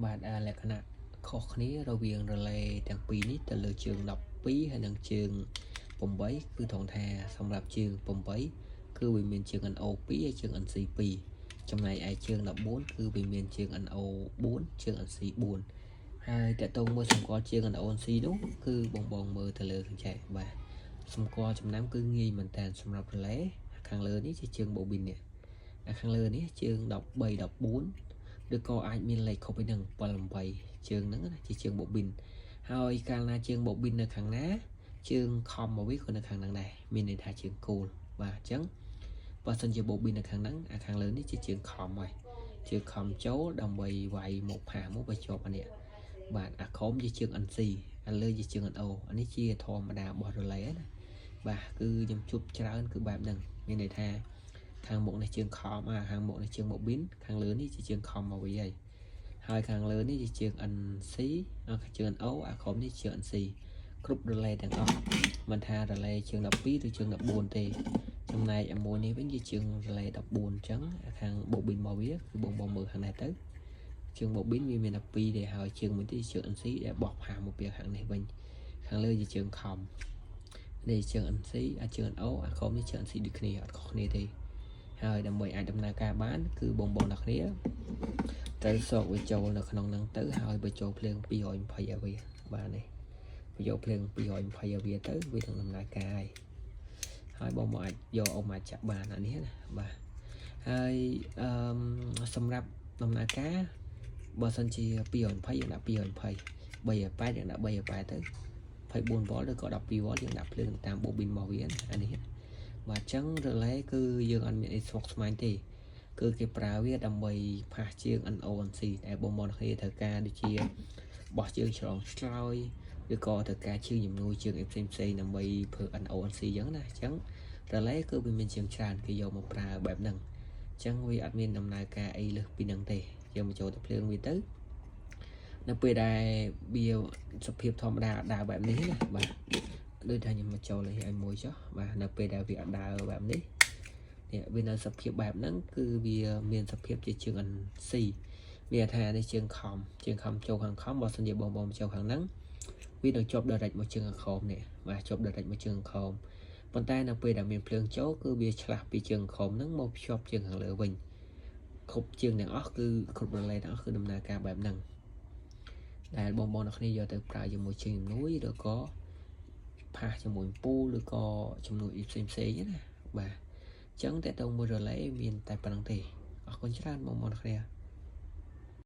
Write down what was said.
បាទលក្ខណៈខុសគ្នារវាងរលែទាំងពីរនេះទៅលើជើង12ហើយនិងជើង8គឺត្រង់ថាសម្រាប់ជើង8គឺវាមានជើង NO2 ហើយជើង NC2 ចំណែកឯជើង14គឺវាមានជើង NO4 ជើង NC4 ហើយតើតើមើលសម្គាល់ជើង NONC នោះគឺបងមើលទៅលើខាងចែកបាទសម្គាល់ចំណាំគឺងាយមែនតើសម្រាប់រលែខាងលើនេះជាជើង bobin នេះខាងលើនេះជើង13 14ឬក៏អាចមានលេខខុសពីនឹង7 8ជើងហ្នឹងណាជាជើង bobin ហើយកាលណាជើង bobin នៅខាងណាជើងខំមកវាក៏នៅខាងហ្នឹងដែរមានន័យថាជើងគោលបាទអញ្ចឹងបើសិនជា bobin នៅខាងហ្នឹងខាងលើនេះជាជើងខំហើយជើងខំចូលដើម្បីវាយមកផាសមកបើជាប់អានេះបាទអាខំជាជើង NC អាលើជាជើង NO អានេះជាធម្មតារបស់រលែណាបាទគឺខ្ញុំជួបច្រើនគឺបែបហ្នឹងមានន័យថាខាងមុខនេះជើងខំខាងមុខនេះជើង bobin ខាងលើនេះជាជើងខំមកវាហើយខាងលើនេះជាជើង NC ជើង NO អាក្រោមនេះជើង NC គ្រប់រលែទាំងអស់មិនថារលែជើង12ឬជើង14ទេចំណែកមួយនេះវិញជាជើងរលែ14អញ្ចឹងខាង bobin មកវាគឺបងមើលខាងនេះទៅជើង bobin វាមាន12ទេហើយជើងមួយទៀតជើង NC ដែលបោះផាមកពីខាងនេះវិញខាងលើជាជើងខំនេះជើង NC ជើង NO អាក្រោមនេះជើង NC ដូចគ្នាអត់ខុសគ្នាទេហើយដើម្បីអាចដំណើរការបានគឺបងអ្នកគ្នាត្រូវសោកវាចូលនៅក្នុងហ្នឹងទៅហើយបញ្ចូលភ្លើង220ឲ្យវាបាទនេះបញ្ចូលភ្លើង220ឲ្យវាទៅវានឹងដំណើរការហើយបងអាចយកអុំអាចចាក់បានអានេះណាបាទហើយសម្រាប់ដំណើរការបើសិនជា220យើងដាក់220 380យើងដាក់380ទៅ24 វ៉ុលឬក៏12 វ៉ុលយើងដាក់ភ្លើងតាម bobin របស់វាអានេះបាទអញ្ចឹងរលែគឺយើងអត់មានអីស្មុគស្មាញទេគឺគេប្រើវាដើម្បីផាសជើង NONC ដែលបងគ្នាត្រូវការដូចជាបោះជើងឆ្លងឆ្លើយឬក៏ត្រូវការជើងជំនួយជើងផ្សេងដើម្បីធ្វើ NONC អញ្ចឹងណាអញ្ចឹងរលែគឺវាមានជើងច្រើនគេយកមកប្រើបែបហ្នឹងអញ្ចឹងវាអត់មានដំណើរការអីលើសពីហ្នឹងទេយើងបញ្ចូលទៅភ្លើងវាទៅនៅពេលដែលវាសភាពធម្មតាដើរបែបនេះណាបាទដូចថាខ្ញុំមកចូលឲ្យមួយចុះបាទនៅពេលដែលវាអត់ដើរបែបនេះវានៅសភាពបែបហ្នឹងគឺវាមានសភាពជាជើង NC វាថានេះជើងខំចូលខាងខំបើសិនជាបងចូលខាងហ្នឹងវានឹងជាប់ direct មកជើងខំនេះបាទជាប់ direct មកជើងខំប៉ុន្តែនៅពេលដែលមានភ្លើងចូលគឺវាឆ្លាស់ពីជើងខំហ្នឹងមកភ្ជាប់ជើងខាងលើវិញគ្រប់ជើងទាំងអស់គឺគ្រប់រលែទាំងអស់គឺដំណើរការបែបហ្នឹងដែលបងអ្នកគ្នាយកទៅប្រើជាមួយជើងជំនួយឬក៏ផាសជាមួយពូឬក៏ជំនួយផ្សេងណាបាទអញ្ចឹងតើតើមួយរលែមានតែប៉ុណ្្នឹងទេអរគុណច្រើនបងប្អូនគ្នា